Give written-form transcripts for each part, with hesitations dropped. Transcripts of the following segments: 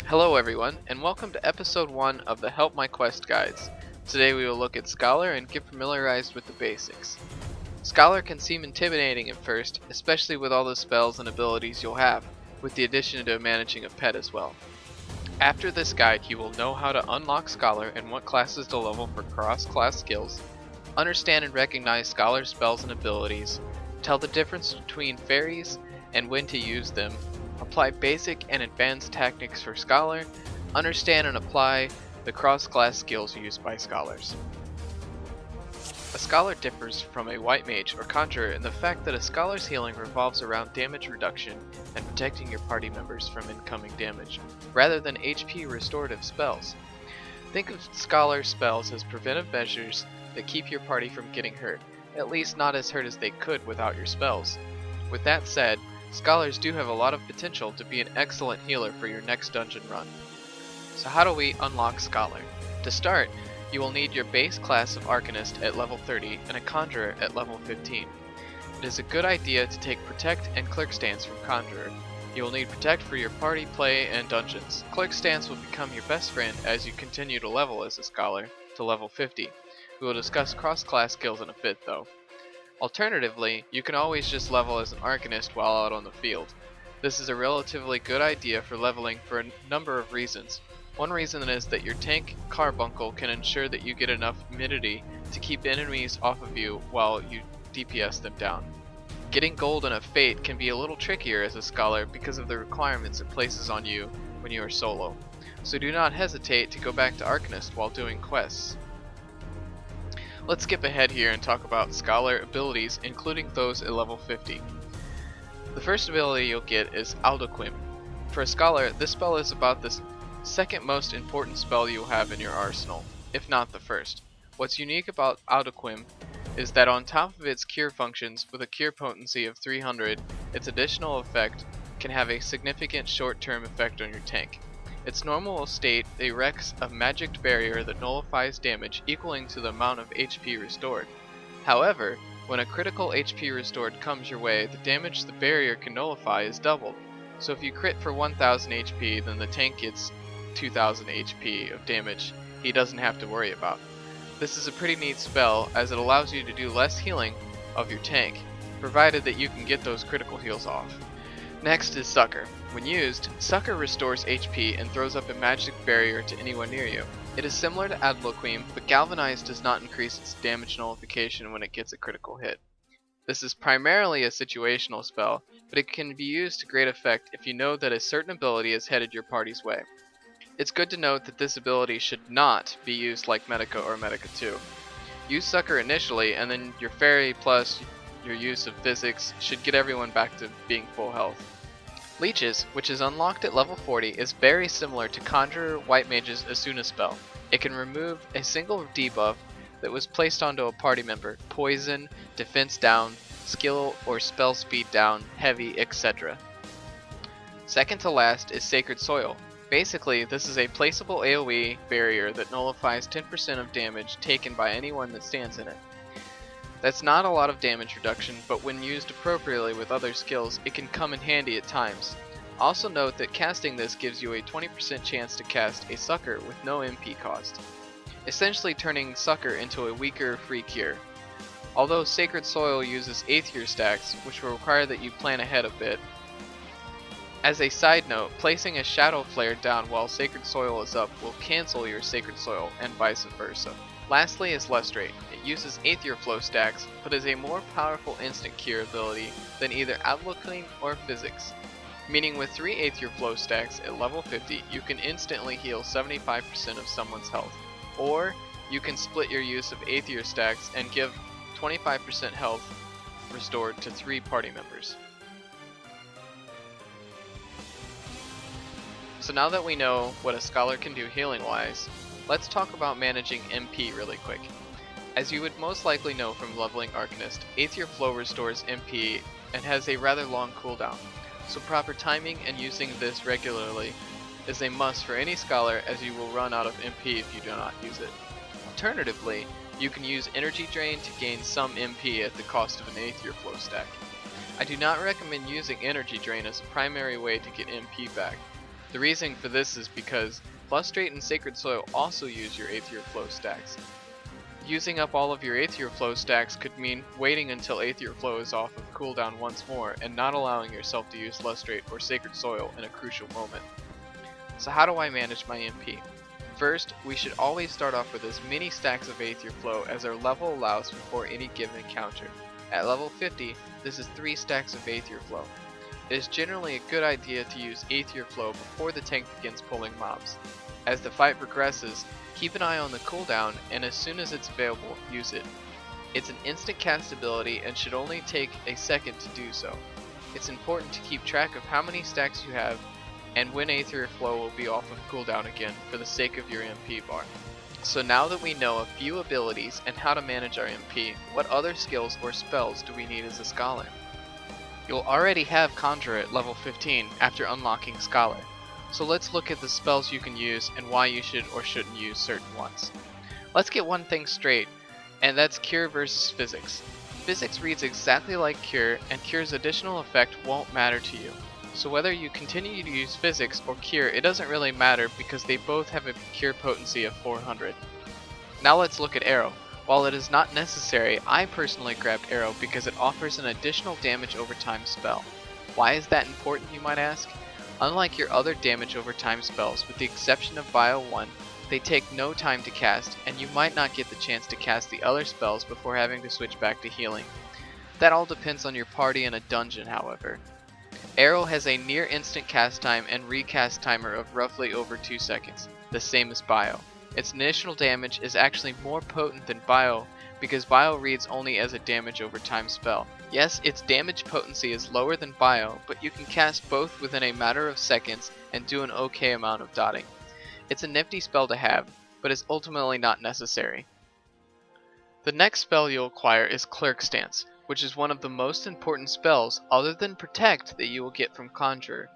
Hello everyone, and welcome to episode 1 of the Help My Quest guides. Today we will look at Scholar and get familiarized with the basics. Scholar can seem intimidating at first, especially with all the spells and abilities you'll have, with the addition to managing a pet as well. After this guide, you will know how to unlock Scholar and what classes to level for cross-class skills, understand and recognize Scholar spells and abilities, tell the difference between fairies and when to use them, apply basic and advanced tactics for Scholar, understand and apply the cross-class skills used by Scholars. A Scholar differs from a White Mage or Conjurer in the fact that a Scholar's healing revolves around damage reduction and protecting your party members from incoming damage, rather than HP restorative spells. Think of Scholar spells as preventive measures that keep your party from getting hurt, at least not as hurt as they could without your spells. With that said, Scholars do have a lot of potential to be an excellent healer for your next dungeon run. So how do we unlock Scholar? To start, you will need your base class of Arcanist at level 30 and a Conjurer at level 15. It is a good idea to take Protect and Clerk Stance from Conjurer. You will need Protect for your party, play, and dungeons. Clerk Stance will become your best friend as you continue to level as a Scholar to level 50. We will discuss cross-class skills in a bit though. Alternatively, you can always just level as an Arcanist while out on the field. This is a relatively good idea for leveling for a number of reasons. One reason is that your tank Carbuncle can ensure that you get enough immunity to keep enemies off of you while you DPS them down. Getting gold in a Fate can be a little trickier as a Scholar because of the requirements it places on you when you are solo, so do not hesitate to go back to Arcanist while doing quests. Let's skip ahead here and talk about Scholar abilities, including those at level 50. The first ability you'll get is Aldoquim. For a Scholar, this spell is about the second most important spell you'll have in your arsenal, if not the first. What's unique about Aldoquim is that on top of its cure functions, with a cure potency of 300, its additional effect can have a significant short-term effect on your tank. Its normal state erects a magic barrier that nullifies damage equaling to the amount of HP restored. However, when a critical HP restored comes your way, the damage the barrier can nullify is doubled. So if you crit for 1000 HP, then the tank gets 2000 HP of damage he doesn't have to worry about. This is a pretty neat spell as it allows you to do less healing of your tank, provided that you can get those critical heals off. Next is Succor. When used, Succor restores HP and throws up a magic barrier to anyone near you. It is similar to Aldoquim, but Galvanize does not increase its damage nullification when it gets a critical hit. This is primarily a situational spell, but it can be used to great effect if you know that a certain ability is headed your party's way. It's good to note that this ability should not be used like Medica or Medica 2. Use Succor initially, and then your Fairy plus your use of Physics should get everyone back to being full health. Leeches, which is unlocked at level 40, is very similar to Conjurer White Mage's Asuna spell. It can remove a single debuff that was placed onto a party member, poison, defense down, skill or spell speed down, heavy, etc. Second to last is Sacred Soil. Basically, this is a placeable AoE barrier that nullifies 10% of damage taken by anyone that stands in it. That's not a lot of damage reduction, but when used appropriately with other skills, it can come in handy at times. Also note that casting this gives you a 20% chance to cast a Succor with no MP cost, essentially turning Succor into a weaker free cure. Although Sacred Soil uses Aether stacks, which will require that you plan ahead a bit. As a side note, placing a Shadow Flare down while Sacred Soil is up will cancel your Sacred Soil, and vice versa. Lastly is Lustrate. It uses Aether Flow stacks, but is a more powerful instant cure ability than either Aldoquim or Physics. Meaning with 3 Aether Flow stacks at level 50, you can instantly heal 75% of someone's health. Or, you can split your use of Aether stacks and give 25% health restored to 3 party members. So now that we know what a Scholar can do healing wise, let's talk about managing MP really quick. As you would most likely know from leveling Arcanist, Aether Flow restores MP and has a rather long cooldown, so proper timing and using this regularly is a must for any Scholar, as you will run out of MP if you do not use it. Alternatively, you can use Energy Drain to gain some MP at the cost of an Aether Flow stack. I do not recommend using Energy Drain as a primary way to get MP back. The reason for this is because Lustrate and Sacred Soil also use your Aether Flow stacks. Using up all of your Aether Flow stacks could mean waiting until Aether Flow is off of cooldown once more and not allowing yourself to use Lustrate or Sacred Soil in a crucial moment. So how do I manage my MP? First, we should always start off with as many stacks of Aether Flow as our level allows before any given encounter. At level 50, this is 3 stacks of Aether Flow. It is generally a good idea to use Aether Flow before the tank begins pulling mobs. As the fight progresses, keep an eye on the cooldown, and as soon as it's available, use it. It's an instant cast ability and should only take a second to do so. It's important to keep track of how many stacks you have and when Aether Flow will be off of cooldown again for the sake of your MP bar. So now that we know a few abilities and how to manage our MP, what other skills or spells do we need as a Scholar? You'll already have Conjurer at level 15 after unlocking Scholar. So let's look at the spells you can use and why you should or shouldn't use certain ones. Let's get one thing straight, and that's Cure versus Physics. Physics reads exactly like Cure, and Cure's additional effect won't matter to you. So whether you continue to use Physics or Cure, it doesn't really matter because they both have a Cure potency of 400. Now let's look at Arrow. While it is not necessary, I personally grabbed Arrow because it offers an additional damage over time spell. Why is that important, you might ask? Unlike your other damage over time spells, with the exception of Bio 1, they take no time to cast, and you might not get the chance to cast the other spells before having to switch back to healing. That all depends on your party in a dungeon, however. Arrow has a near instant cast time and recast timer of roughly over 2 seconds, the same as Bio. Its initial damage is actually more potent than Bio because Bio reads only as a damage over time spell. Yes, its damage potency is lower than Bio, but you can cast both within a matter of seconds and do an okay amount of dotting. It's a nifty spell to have, but is ultimately not necessary. The next spell you'll acquire is Clerk Stance, which is one of the most important spells other than Protect that you will get from Conjurer.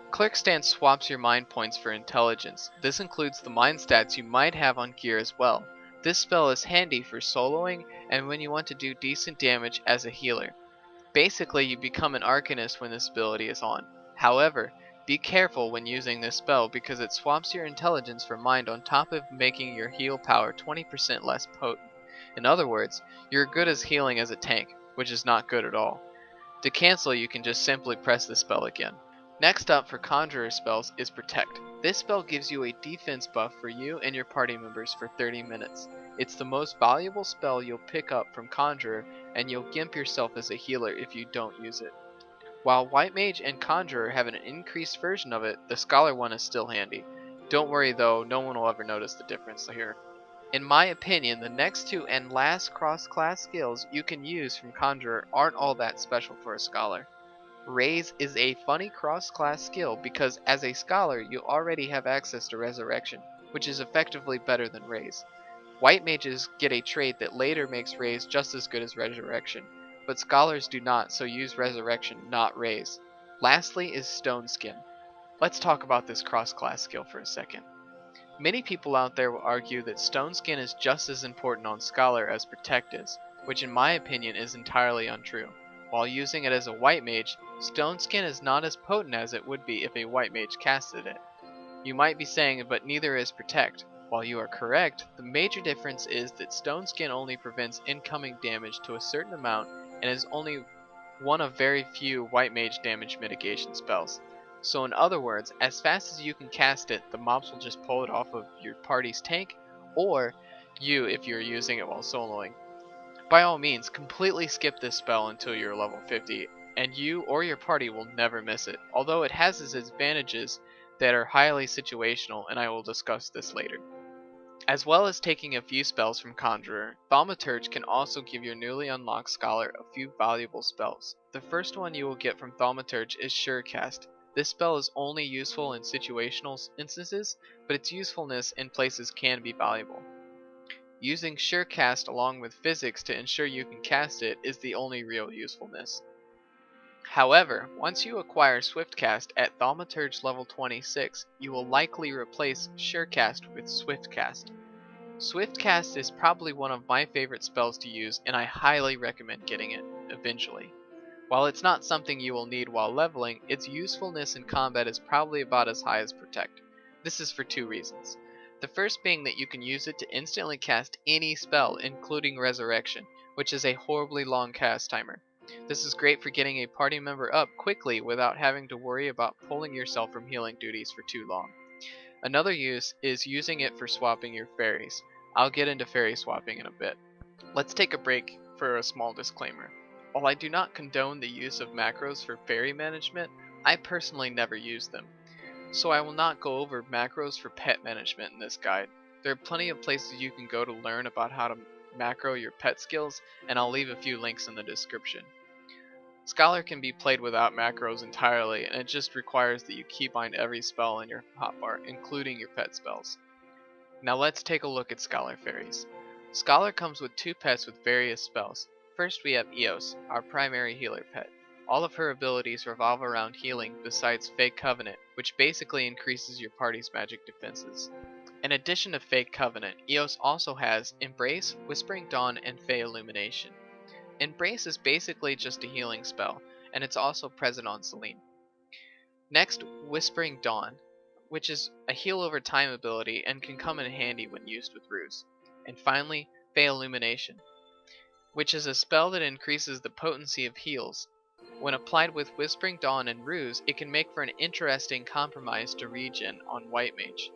Clerk Stance swaps your mind points for intelligence. This includes the mind stats you might have on gear as well. This spell is handy for soloing and when you want to do decent damage as a healer. Basically, you become an Arcanist when this ability is on. However, be careful when using this spell because it swaps your intelligence for mind on top of making your heal power 20% less potent. In other words, you're good as healing as a tank, which is not good at all. To cancel, you can just simply press the spell again. Next up for Conjurer spells is Protect. This spell gives you a defense buff for you and your party members for 30 minutes. It's the most valuable spell you'll pick up from Conjurer, and you'll gimp yourself as a healer if you don't use it. While White Mage and Conjurer have an increased version of it, the Scholar one is still handy. Don't worry though, no one will ever notice the difference here. In my opinion, the next two and last cross-class skills you can use from Conjurer aren't all that special for a Scholar. Raise is a funny cross-class skill because as a Scholar you already have access to Resurrection, which is effectively better than Raise. White Mages get a trait that later makes Raise just as good as Resurrection, but Scholars do not, so use Resurrection, not Raise. Lastly is Stone Skin. Let's talk about this cross-class skill for a second. Many people out there will argue that Stone Skin is just as important on Scholar as Protect is, which in my opinion is entirely untrue. While using it as a White Mage, Stone Skin is not as potent as it would be if a White Mage casted it. You might be saying, but neither is Protect. While you are correct, the major difference is that Stone Skin only prevents incoming damage to a certain amount and is only one of very few White Mage damage mitigation spells. So in other words, as fast as you can cast it, the mobs will just pull it off of your party's tank, or you if you're using it while soloing. By all means, completely skip this spell until you're level 50, and you or your party will never miss it, although it has its advantages that are highly situational, and I will discuss this later. As well as taking a few spells from Conjurer, Thaumaturge can also give your newly unlocked Scholar a few valuable spells. The first one you will get from Thaumaturge is Surecast. This spell is only useful in situational instances, but its usefulness in places can be valuable. Using Surecast along with Physics to ensure you can cast it is the only real usefulness. However, once you acquire Swiftcast at Thaumaturge level 26, you will likely replace Surecast with Swiftcast. Swiftcast is probably one of my favorite spells to use, and I highly recommend getting it eventually. While it's not something you will need while leveling, its usefulness in combat is probably about as high as Protect. This is for two reasons. The first being that you can use it to instantly cast any spell, including Resurrection, which is a horribly long cast timer. This is great for getting a party member up quickly without having to worry about pulling yourself from healing duties for too long. Another use is using it for swapping your fairies. I'll get into fairy swapping in a bit. Let's take a break for a small disclaimer. While I do not condone the use of macros for fairy management, I personally never use them. So I will not go over macros for pet management in this guide. There are plenty of places you can go to learn about how to macro your pet skills, and I'll leave a few links in the description. Scholar can be played without macros entirely, and it just requires that you keybind every spell in your hotbar, including your pet spells. Now let's take a look at Scholar Fairies. Scholar comes with two pets with various spells. First we have Eos, our primary healer pet. All of her abilities revolve around healing besides Fey Covenant, which basically increases your party's magic defenses. In addition to Fey Covenant, Eos also has Embrace, Whispering Dawn, and Fey Illumination. Embrace is basically just a healing spell, and it's also present on Selene. Next, Whispering Dawn, which is a heal over time ability and can come in handy when used with Ruse. And finally, Fey Illumination, which is a spell that increases the potency of heals. When applied with Whispering Dawn and Ruse, it can make for an interesting compromise to regen on White Mage.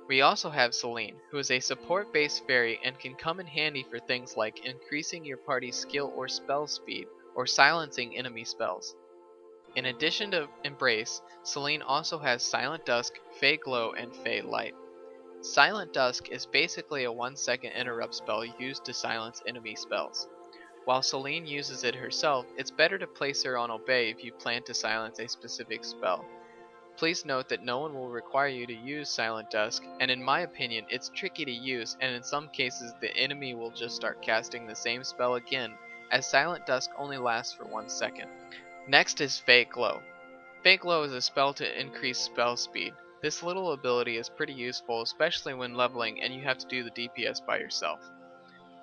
We also have Selene, who is a support-based fairy and can come in handy for things like increasing your party's skill or spell speed, or silencing enemy spells. In addition to Embrace, Selene also has Silent Dusk, Fey Glow, and Fey Light. Silent Dusk is basically a 1-second interrupt spell used to silence enemy spells. While Selene uses it herself, it's better to place her on Obey if you plan to silence a specific spell. Please note that no one will require you to use Silent Dusk, and in my opinion it's tricky to use, and in some cases the enemy will just start casting the same spell again, as Silent Dusk only lasts for 1 second. Next is Fey Glow. Fey Glow is a spell to increase spell speed. This little ability is pretty useful, especially when leveling and you have to do the DPS by yourself.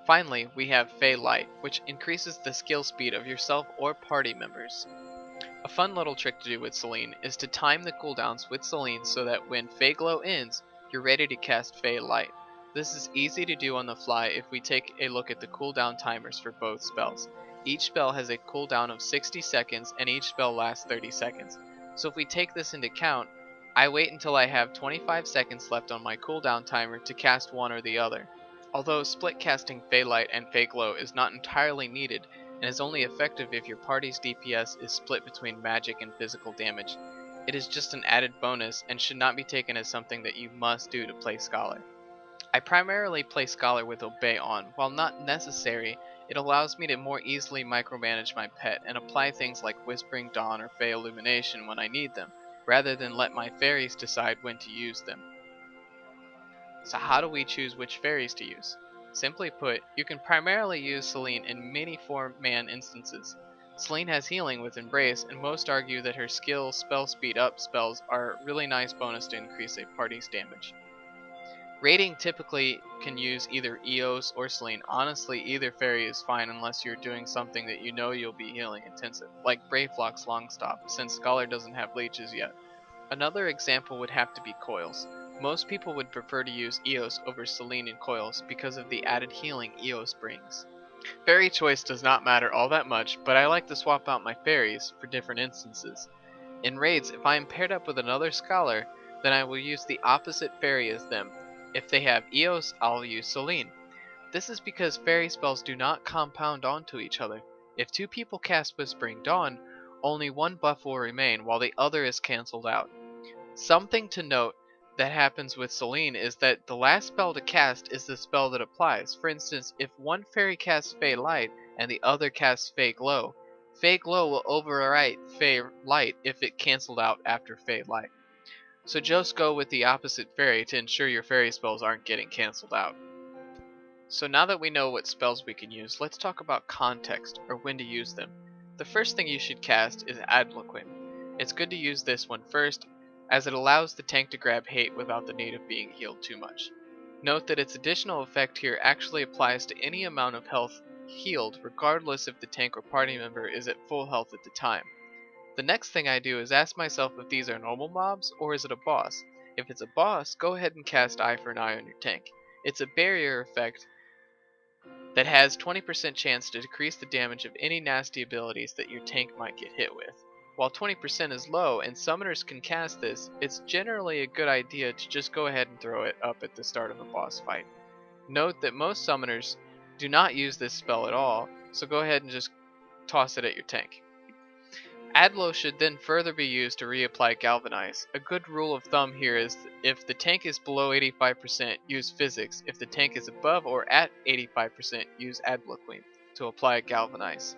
Finally, we have Fey Light, which increases the skill speed of yourself or party members. A fun little trick to do with Selene is to time the cooldowns with Selene so that when Fey Glow ends, you're ready to cast Fey Light. This is easy to do on the fly if we take a look at the cooldown timers for both spells. Each spell has a cooldown of 60 seconds and each spell lasts 30 seconds. So if we take this into account, I wait until I have 25 seconds left on my cooldown timer to cast one or the other. Although split casting Fey Light and Fey Glow is not entirely needed and is only effective if your party's DPS is split between magic and physical damage, it is just an added bonus and should not be taken as something that you must do to play Scholar. I primarily play Scholar with Obey on. While not necessary, it allows me to more easily micromanage my pet and apply things like Whispering Dawn or Fey Illumination when I need them, rather than let my fairies decide when to use them. So how do we choose which fairies to use? Simply put, you can primarily use Selene in many 4-man instances. Selene has healing with Embrace, and most argue that her skill spell speed up spells are a really nice bonus to increase a party's damage. Raiding typically can use either Eos or Selene. Honestly, either fairy is fine unless you're doing something that you know you'll be healing intensive, like Brayflock's Longstop, since Scholar doesn't have leeches yet. Another example would have to be Coils. Most people would prefer to use Eos over Selene and Coils because of the added healing Eos brings. Fairy choice does not matter all that much, but I like to swap out my fairies for different instances. In raids, if I am paired up with another Scholar, then I will use the opposite fairy as them. If they have Eos, I'll use Selene. This is because fairy spells do not compound onto each other. If two people cast Whispering Dawn, only one buff will remain while the other is cancelled out. Something to note that happens with Selene is that the last spell to cast is the spell that applies. For instance, if one fairy casts Fey Light and the other casts Fey Glow will overwrite Fey Light if it cancelled out after Fey Light. So just go with the opposite fairy to ensure your fairy spells aren't getting cancelled out. So now that we know what spells we can use, let's talk about context, or when to use them. The first thing you should cast is Adloquin. It's good to use this one first, as it allows the tank to grab hate without the need of being healed too much. Note that its additional effect here actually applies to any amount of health healed regardless if the tank or party member is at full health at the time. The next thing I do is ask myself if these are normal mobs or is it a boss. If it's a boss, go ahead and cast Eye for an Eye on your tank. It's a barrier effect that has 20% chance to decrease the damage of any nasty abilities that your tank might get hit with. While 20% is low and summoners can cast this, it's generally a good idea to just go ahead and throw it up at the start of a boss fight. Note that most summoners do not use this spell at all, so go ahead and just toss it at your tank. Adlo should then further be used to reapply Galvanize. A good rule of thumb here is if the tank is below 85%, use Physics. If the tank is above or at 85%, use Adbloqueam to apply Galvanize.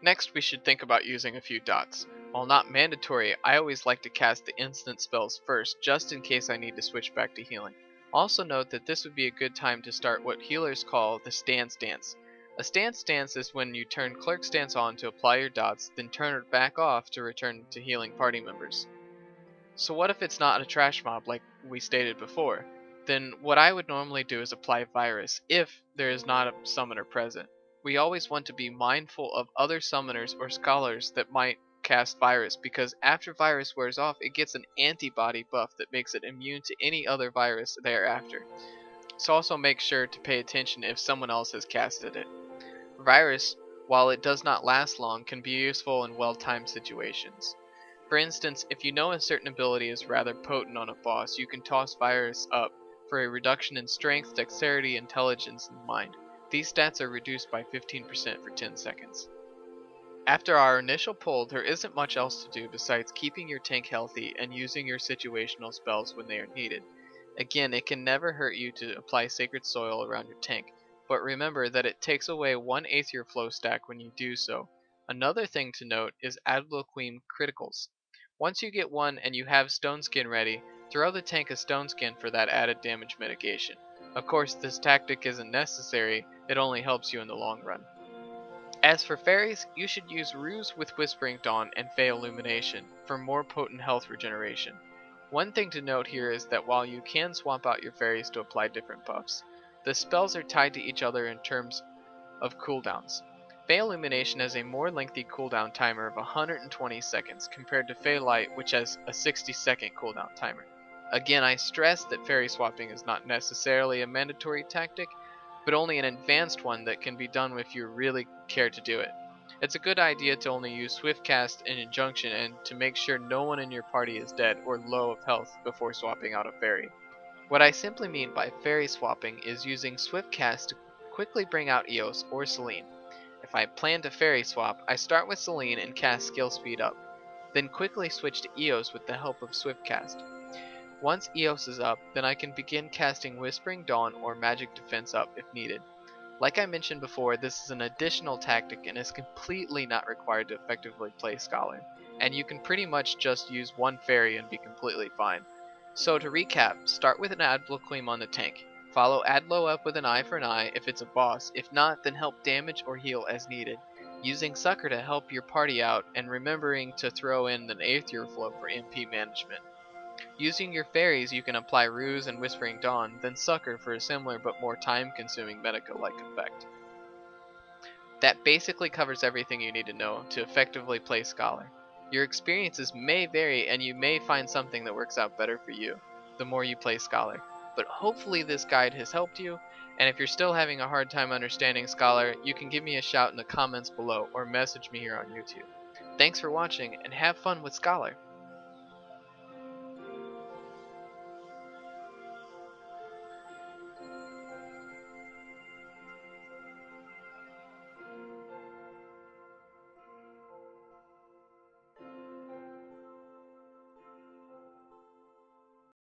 Next, we should think about using a few dots. While not mandatory, I always like to cast the instant spells first, just in case I need to switch back to healing. Also note that this would be a good time to start what healers call the stance dance. A stance dance is when you turn Clerk Stance on to apply your dots, then turn it back off to return to healing party members. So what if it's not a trash mob like we stated before? Then what I would normally do is apply Virus, if there is not a summoner present. We always want to be mindful of other summoners or scholars that might cast Virus, because after Virus wears off, it gets an antibody buff that makes it immune to any other virus thereafter. So also make sure to pay attention if someone else has casted it. Virus, while it does not last long, can be useful in well-timed situations. For instance, if you know a certain ability is rather potent on a boss, you can toss Virus up for a reduction in strength, dexterity, intelligence, and mind. These stats are reduced by 15% for 10 seconds. After our initial pull, there isn't much else to do besides keeping your tank healthy and using your situational spells when they are needed. Again, it can never hurt you to apply Sacred Soil around your tank, but remember that it takes away 1 Aether Flow stack when you do so. Another thing to note is Adbloqueam criticals. Once you get one and you have Stone Skin ready, throw the tank a Stone Skin for that added damage mitigation. Of course, this tactic isn't necessary, it only helps you in the long run. As for fairies, you should use Ruse with Whispering Dawn and Fey Illumination for more potent health regeneration. One thing to note here is that while you can swap out your fairies to apply different buffs, the spells are tied to each other in terms of cooldowns. Fey Illumination has a more lengthy cooldown timer of 120 seconds compared to Fey Light, which has a 60-second cooldown timer. Again, I stress that fairy swapping is not necessarily a mandatory tactic, but only an advanced one that can be done if you really care to do it. It's a good idea to only use Swift Cast and Injunction and to make sure no one in your party is dead or low of health before swapping out a fairy. What I simply mean by fairy swapping is using Swift Cast to quickly bring out Eos or Selene. If I plan to fairy swap, I start with Selene and cast skill speed up, then quickly switch to Eos with the help of Swift Cast. Once Eos is up, then I can begin casting Whispering Dawn or Magic Defense up if needed. Like I mentioned before, this is an additional tactic and is completely not required to effectively play Scholar, and you can pretty much just use one fairy and be completely fine. So to recap, start with an Adbloqueam on the tank, follow Adlo up with an Eye for an Eye if it's a boss, if not then help damage or heal as needed, using Succor to help your party out and remembering to throw in an Aether Flow for MP management. Using your fairies, you can apply Ruse and Whispering Dawn, then Succor for a similar but more time-consuming Medica-like effect. That basically covers everything you need to know to effectively play Scholar. Your experiences may vary and you may find something that works out better for you the more you play Scholar, but hopefully this guide has helped you, and if you're still having a hard time understanding Scholar, you can give me a shout in the comments below or message me here on YouTube. Thanks for watching and have fun with Scholar!